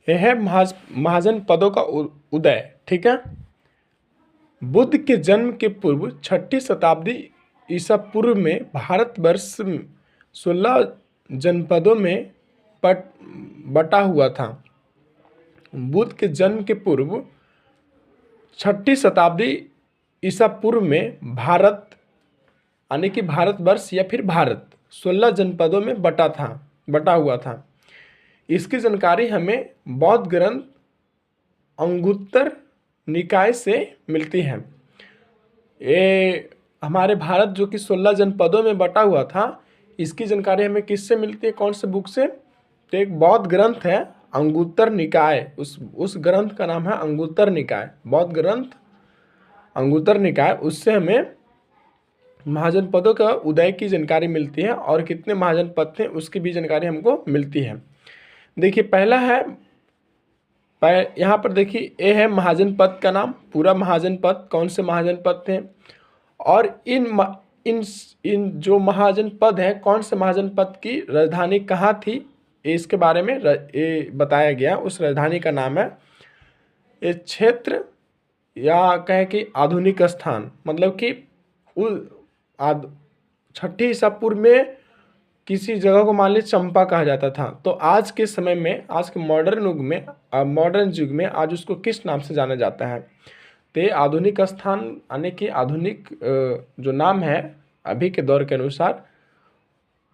यह है महाजन पदों का उदय। ठीक है। बुद्ध के जन्म के पूर्व 6ठी शताब्दी ईसा पूर्व में भारतवर्ष 16 जनपदों में बटा हुआ था। बुद्ध के जन्म के पूर्व 6ठी शताब्दी ईसा पूर्व में भारत यानी कि भारतवर्ष या फिर भारत 16 जनपदों में बटा हुआ था। इसकी जानकारी हमें बौद्ध ग्रंथ अंगुत्तर निकाय से मिलती है। ये हमारे भारत जो कि 16 जनपदों में बटा हुआ था, इसकी जानकारी हमें किससे मिलती है, कौन से बुक से? तो एक बौद्ध ग्रंथ है अंगुत्तर निकाय, उस ग्रंथ का नाम है अंगुत्तर निकाय। बौद्ध ग्रंथ अंगुत्तर निकाय, उससे हमें महाजनपदों का उदय की जानकारी मिलती है और कितने महाजनपद थे उसकी भी जानकारी हमको मिलती है। देखिए पहला है, यहाँ पर देखिए ये है महाजनपद का नाम, पूरा महाजनपद कौन से महाजनपद थे और इन जो महाजनपद हैं कौन से महाजनपद की राजधानी कहाँ थी, इसके बारे में ये बताया गया। उस राजधानी का नाम है, ये क्षेत्र या कहें कि आधुनिक स्थान, मतलब कि 6ठी ईसा पूर्व में किसी जगह को मान लीजिए चंपा कहा जाता था, तो आज के समय में, आज के मॉडर्न युग में आज उसको किस नाम से जाना जाता है? तो आधुनिक स्थान यानी कि आधुनिक जो नाम है अभी के दौर के अनुसार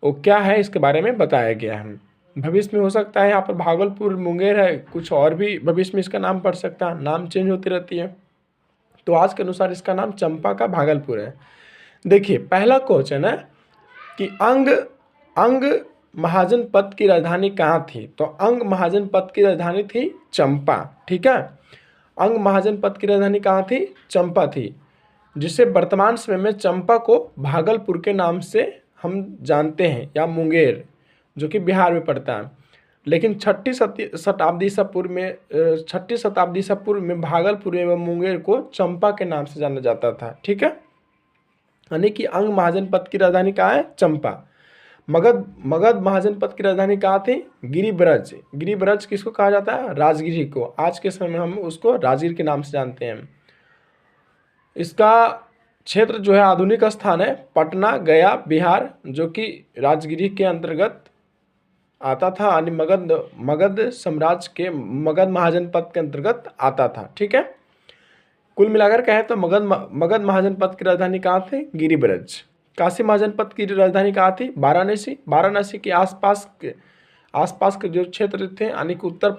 वो क्या है, इसके बारे में बताया गया है। भविष्य में हो सकता है यहाँ पर भागलपुर, मुंगेर है, कुछ और भी भविष्य में इसका नाम पड़ सकता है, नाम चेंज होती रहती है। तो आज के अनुसार इसका नाम चंपा का भागलपुर है। देखिए पहला क्वेश्चन है कि अंग महाजनपद की राजधानी कहाँ थी? तो अंग महाजनपद की राजधानी थी चंपा। ठीक है, अंग महाजनपद की राजधानी कहाँ थी? चंपा थी, जिसे वर्तमान समय में चंपा को भागलपुर के नाम से हम जानते हैं, या मुंगेर जो कि बिहार में पड़ता है। लेकिन 6ठी शताब्दी ईसा पूर्व में भागलपुर एवं मुंगेर को चंपा के नाम से जाना जाता था। ठीक है, यानी कि अंग महाजनपद की राजधानी कहाँ है? चंपा। मगध महाजनपद की राजधानी कहाँ थी? गिरिब्रज। गिरिब्रज किसको कहा जाता है? राजगिरी को। आज के समय में हम उसको राजगिर के नाम से जानते हैं। इसका क्षेत्र जो है आधुनिक स्थान है पटना, गया, बिहार, जो कि राजगिरी के अंतर्गत आता था, यानी मगध साम्राज्य के मगध महाजनपद के अंतर्गत आता था। ठीक है, कुल मिलाकर कहें तो मगध महाजनपद की राजधानी कहाँ थी? गिरिब्रज। काशी महाजनपद की राजधानी कहाँ थी? वाराणसी। वाराणसी के आसपास के जो क्षेत्र थे, यानी कि उत्तर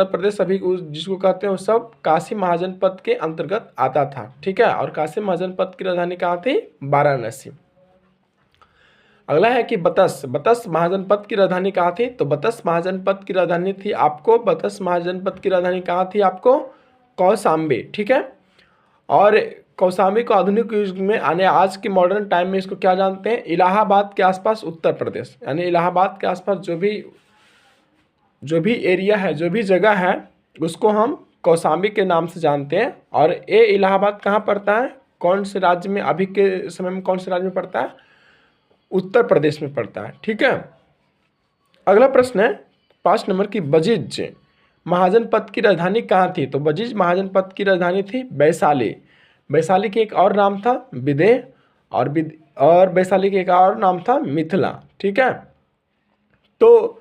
प्रदेश अभी जिसको कहते हैं वो सब काशी महाजनपद के अंतर्गत आता था। ठीक है, और काशी महाजनपद की राजधानी कहाँ थी? वाराणसी। अगला है कि बतस महाजनपद की राजधानी कहाँ थी? तो बतस महाजनपद की राजधानी थी आपको, बतस महाजनपद की राजधानी कहाँ थी आपको? कौशाम्बी। ठीक है, और कौशाम्बी को आधुनिक युग में आने आज के मॉडर्न टाइम में इसको क्या जानते हैं? इलाहाबाद के आसपास उत्तर प्रदेश, यानी इलाहाबाद के आसपास जो भी एरिया है, जो भी जगह है, उसको हम कौशाम्बी के नाम से जानते हैं। और ये इलाहाबाद कहाँ पड़ता है? कौन से राज्य में, अभी के समय में कौन से राज्य में पड़ता है? उत्तर प्रदेश में पड़ता है। ठीक है, अगला प्रश्न है 5 नंबर की, बजिज महाजनपद की राजधानी कहाँ थी? तो बजिज महाजनपद की राजधानी थी वैशाली। वैशाली के एक और नाम था विदेह, और वैशाली के एक और नाम था मिथिला। ठीक है, तो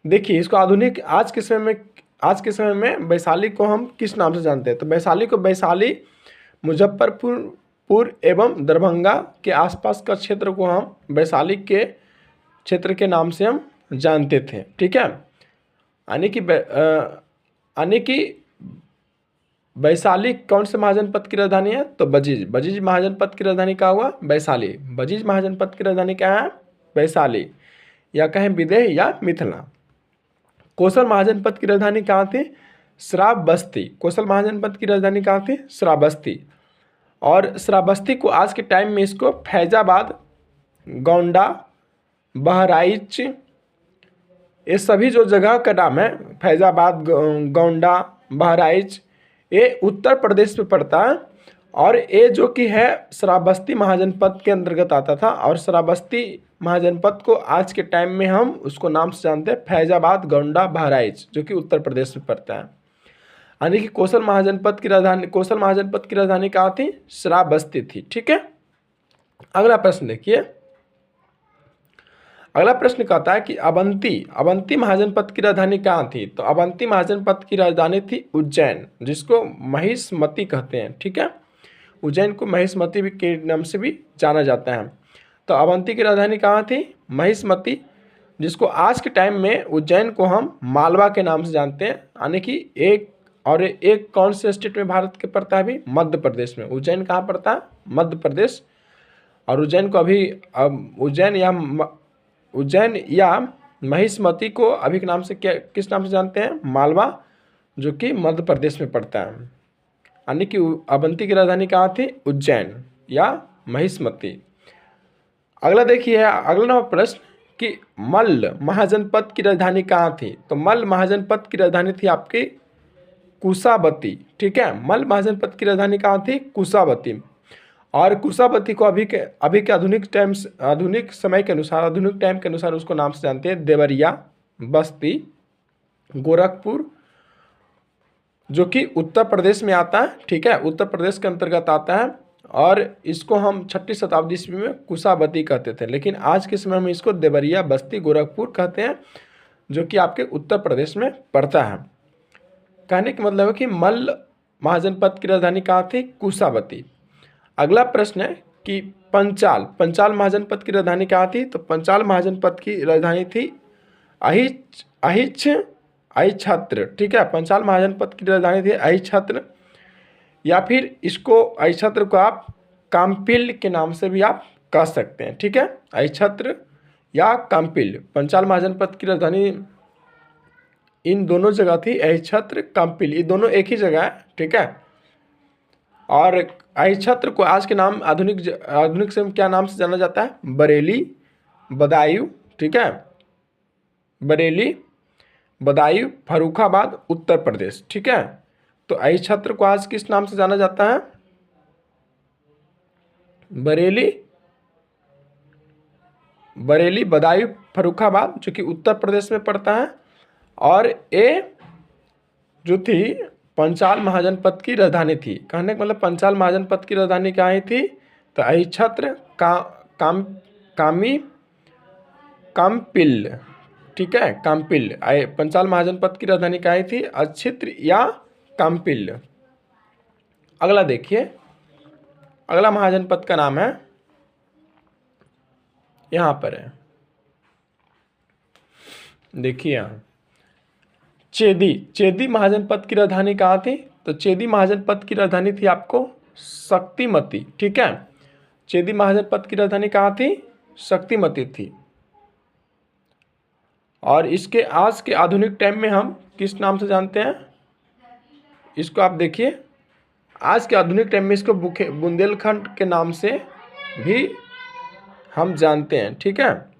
देखिए इसको आधुनिक आज के समय में वैशाली को हम किस नाम से जानते हैं? तो वैशाली को वैशाली, मुजफ्फरपुर एवं दरभंगा के आसपास का क्षेत्र को हम वैशाली के क्षेत्र के नाम से हम जानते थे। ठीक है, यानी कि वैशाली कौन से महाजनपद की राजधानी है? तो बजिज महाजनपद की राजधानी क्या हुआ? वैशाली। बजिज महाजनपद की राजधानी क्या है? वैशाली, या कहें विदेह या मिथिला। कौशल महाजनपद की राजधानी कहाँ थी? श्रावस्ती। कौशल महाजनपद की राजधानी कहाँ थी? श्रावस्ती। और श्रावस्ती को आज के टाइम में इसको फैजाबाद, गोंडा, बहराइच, ये सभी जो जगह का नाम है, फैजाबाद, गोंडा, बहराइच, ये उत्तर प्रदेश में पड़ता है। और ये जो कि है श्रावस्ती महाजनपद के अंतर्गत आता था, और श्रावस्ती महाजनपद को आज के टाइम में हम उसको नाम से जानते हैं फैजाबाद, गोंडा, बहराइच, जो कि उत्तर प्रदेश में पड़ता है। यानी कि कौशल महाजनपद की राजधानी कहाँ थी? श्रावस्ती थी। ठीक है, अगला प्रश्न देखिए। अगला प्रश्न कहता है कि अवंती महाजनपद की राजधानी कहाँ थी? तो अवंती महाजनपद की राजधानी थी उज्जैन, जिसको महिष्मती कहते हैं। ठीक है, उज्जैन को महिष्मती भी के नाम से भी जाना जाता है। तो अवंती की राजधानी कहाँ थी? महिष्मती, जिसको आज के टाइम में उज्जैन को हम मालवा के नाम से जानते हैं। यानी कि एक कौन से स्टेट में भारत के पड़ता है? अभी मध्य प्रदेश में। उज्जैन कहाँ पड़ता है? मध्य प्रदेश। और उज्जैन को अभी उज्जैन या महिष्मती को अभी के नाम से किस नाम से जानते हैं? मालवा, जो कि मध्य प्रदेश में पड़ता है। यानी कि अवंती की राजधानी कहाँ थी? उज्जैन या महिष्मती। अगला देखिए, अगला नंबर प्रश्न कि मल्ल महाजनपद की राजधानी कहाँ थी? तो मल्ल महाजनपद की राजधानी थी आपकी कुशावती। ठीक है, मल्ल महाजनपद की राजधानी कहाँ थी? कुशावती। और कुशावती को अभी के आधुनिक समय के अनुसार, आधुनिक टाइम के अनुसार उसको नाम से जानते हैं देवरिया, बस्ती, गोरखपुर, जो कि उत्तर प्रदेश में आता है। ठीक है, उत्तर प्रदेश के अंतर्गत आता है। और इसको हम 6वीं शताब्दी ईस्वी में कुशावती कहते थे, लेकिन आज के समय में इसको देवरिया, बस्ती, गोरखपुर कहते हैं, जो कि आपके उत्तर प्रदेश में पड़ता है। कहने का मतलब है कि मल्ल महाजनपद की राजधानी कहाँ थी? कुशावती। अगला प्रश्न है कि पंचाल महाजनपद की राजधानी कहाँ थी? तो पंचाल महाजनपद की राजधानी थी अहिच्छत्र। ठीक है, पंचाल महाजनपद की राजधानी थी अहिच्छत्र, या फिर इसको अहिच्छत्र को आप काम्पिल के नाम से भी आप कह सकते हैं। ठीक है, अहिच्छत्र या काम्पिल, पंचाल महाजनपद की राजधानी इन दोनों जगह थी, अहिच्छत्र, काम्पिल, ये दोनों एक ही जगह है। ठीक है, और अहिच्छत्र को आज के नाम आधुनिक से क्या नाम से जाना जाता है? बरेली, बदायूं। ठीक है, बरेली, बदायूं, फर्रुखाबाद, उत्तर प्रदेश। ठीक है, तो अहिच्छत्र को आज किस नाम से जाना जाता है? बरेली, बदायूं, फर्रुखाबाद, जो कि उत्तर प्रदेश में पड़ता है। और ये जो थी पंचाल महाजनपद की राजधानी थी। कहने का मतलब पंचाल महाजनपद की राजधानी कहाँ थी? तो अहिच्छत्र, काम्पिल। ठीक है, काम्पिल। पंचाल महाजनपद की राजधानी कहाँ थी? अक्षित्र या काम्पिल। अगला देखिए, अगला महाजनपद का नाम है, यहाँ पर है, देखिए यहाँ चेदी महाजनपद की राजधानी कहाँ थी? तो चेदी महाजनपद की राजधानी थी आपको शक्तिमती। ठीक है, चेदी महाजनपद की राजधानी कहाँ थी? शक्तिमती थी। और इसके आज के आधुनिक टाइम में हम किस नाम से जानते हैं? इसको आप देखिए, आज के आधुनिक टाइम में इसको बुंदेलखंड के नाम से भी हम जानते हैं। ठीक है,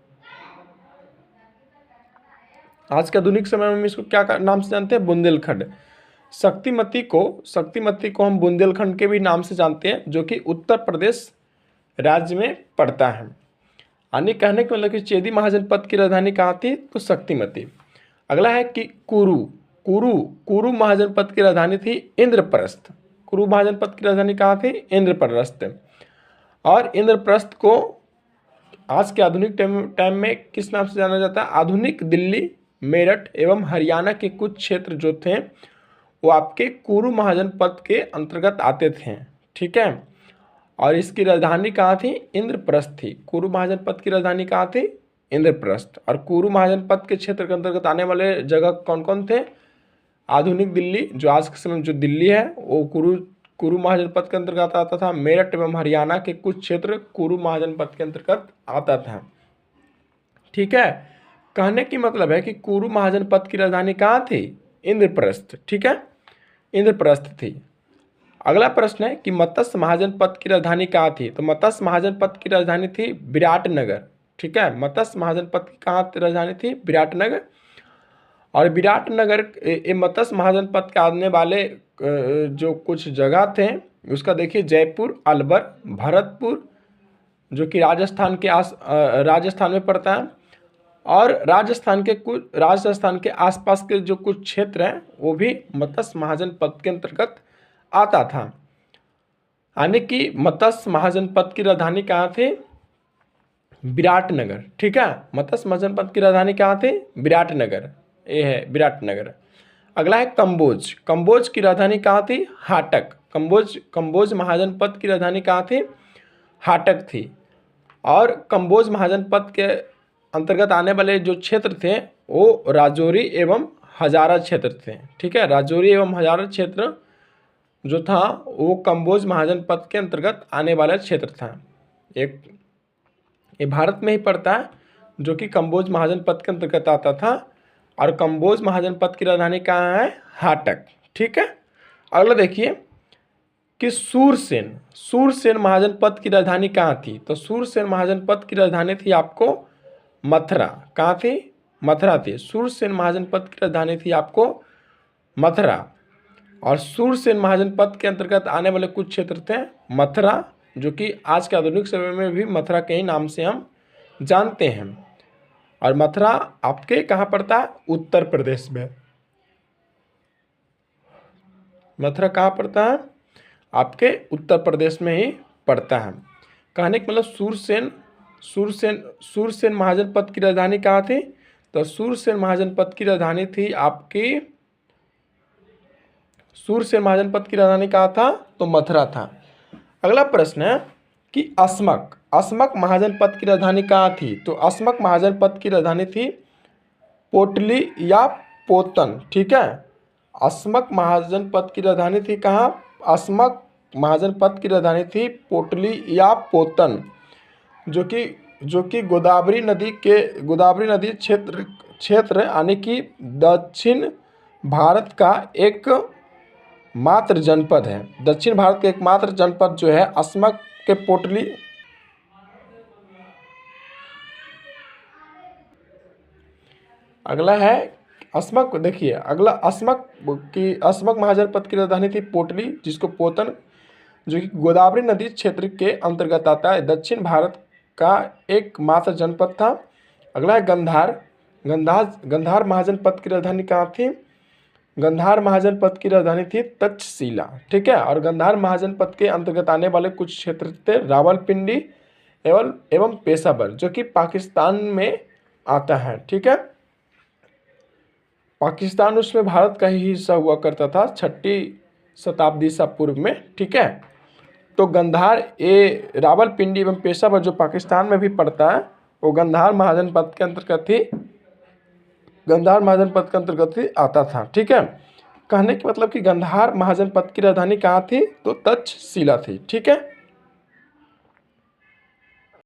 आज के आधुनिक समय में इसको क्या नाम से जानते हैं? बुंदेलखंड। शक्तिमती को हम बुंदेलखंड के भी नाम से जानते हैं, जो कि उत्तर प्रदेश राज्य में पड़ता है। यानी कहने का मतलब कि चेदी महाजनपद की राजधानी कहाँ थी? तो शक्तिमती। अगला है कि कुरु महाजनपद की राजधानी थी इंद्रप्रस्थ। कुरु महाजनपद की राजधानी कहाँ थी? इंद्रप्रस्थ। और इंद्रप्रस्थ को आज के आधुनिक टाइम में किस नाम से जाना जाता है? आधुनिक दिल्ली, मेरठ एवं हरियाणा के कुछ क्षेत्र जो थे वो आपके कुरु महाजनपद के अंतर्गत आते थे। ठीक है, और इसकी राजधानी कहाँ थी? इंद्रप्रस्थ थी। कुरु महाजनपद की राजधानी कहाँ थी? इंद्रप्रस्थ। और कुरु महाजनपद के क्षेत्र के अंतर्गत आने वाले जगह कौन कौन थे? आधुनिक दिल्ली, जो आज के समय जो दिल्ली है वो कुरु महाजनपद के अंतर्गत आता था। मेरठ एवं हरियाणा के कुछ क्षेत्र कुरु महाजनपद के अंतर्गत आता था। ठीक है, कहने की मतलब है कि कुरु महाजनपद की राजधानी कहाँ थी? इंद्रप्रस्थ। ठीक है, इंद्रप्रस्थ थी। अगला प्रश्न है कि मत्स्य महाजनपद की राजधानी कहाँ थी? तो मत्स्य महाजनपद की राजधानी थी विराटनगर। ठीक है, मत्स्य महाजनपद की कहाँ राजधानी थी? विराटनगर। और विराटनगर ये मत्स्य महाजनपद के आने वाले जो कुछ जगह थे उसका देखिए, जयपुर, अलवर, भरतपुर जो कि राजस्थान में पड़ता है, और राजस्थान के आसपास के जो कुछ क्षेत्र हैं वो भी मत्स्य महाजनपद के अंतर्गत आता था। यानी कि मत्स्य महाजनपद की राजधानी कहाँ थी? विराटनगर। ठीक है, मत्स्य महाजनपद की राजधानी कहाँ थी? विराटनगर। ये है विराटनगर। अगला है कंबोज। कंबोज की राजधानी कहाँ थी? हाटक। कंबोज महाजनपद की राजधानी कहाँ थी? हाटक थी। और कंबोज महाजनपद के अंतर्गत आने वाले जो क्षेत्र थे वो राजौरी एवं हजारा क्षेत्र थे। ठीक है, राजौरी एवं हजारा क्षेत्र जो था वो कंबोज महाजनपद के अंतर्गत आने वाला क्षेत्र था। ये भारत में ही पड़ता है, जो कि कंबोज महाजनपद के अंतर्गत आता था, और कंबोज महाजनपद की राजधानी कहाँ है? हाटक। ठीक है, अगला देखिए कि सूरसेन महाजनपद की राजधानी कहाँ थी? तो सूरसेन महाजनपद की राजधानी थी आपको मथुरा। कहाँ थी? मथुरा थी। सूरसेन महाजनपद की राजधानी थी आपको मथुरा। और सूरसेन महाजनपद के अंतर्गत आने वाले कुछ क्षेत्र थे मथुरा, जो कि आज के आधुनिक समय में भी मथुरा के ही नाम से हम जानते हैं। और मथुरा आपके कहाँ पड़ता है? उत्तर प्रदेश में। मथुरा कहाँ पड़ता है? आपके उत्तर प्रदेश में ही पड़ता है। कहने का मतलब सूरसेन महाजनपद की राजधानी कहाँ थी? तो सूरसेन महाजनपद की राजधानी थी आपकी, सूरसेन महाजनपद की राजधानी कहाँ था? तो मथुरा था। अगला प्रश्न है कि अस्मक महाजनपद की राजधानी कहाँ थी? तो अस्मक महाजनपद की राजधानी थी पोटली या पोतन। ठीक है, अस्मक महाजनपद की राजधानी थी कहाँ? अस्मक महाजनपद की राजधानी थी पोटली या पोतन, जो कि गोदावरी नदी क्षेत्र यानी कि दक्षिण भारत का एकमात्र जनपद है। दक्षिण भारत का एकमात्र जनपद जो है अस्मक के पोटली। अगला है अस्मक। देखिए अगला अस्मक महाजनपद की राजधानी थी पोटली, जिसको पोतन, जो कि गोदावरी नदी क्षेत्र के अंतर्गत आता है, दक्षिण भारत का एकमात्र जनपद था। अगला है गंधार महाजनपद की राजधानी कहाँ थी? गंधार महाजनपद की राजधानी थी तक्षशिला। ठीक है, और गंधार महाजनपद के अंतर्गत आने वाले कुछ क्षेत्र थे रावलपिंडी एवं पेशावर, जो कि पाकिस्तान में आता है। ठीक है, पाकिस्तान उसमें भारत का ही हिस्सा हुआ करता था 6वीं शताब्दी ईसा पूर्व में। ठीक है, तो रावलपिंडी एवं पेशावर जो पाकिस्तान में भी पड़ता है वो गंधार महाजनपद के अंतर्गत ही आता था। ठीक है, कहने का मतलब कि गंधार महाजनपद की राजधानी कहाँ थी? तो तक्षशिला थी। ठीक है।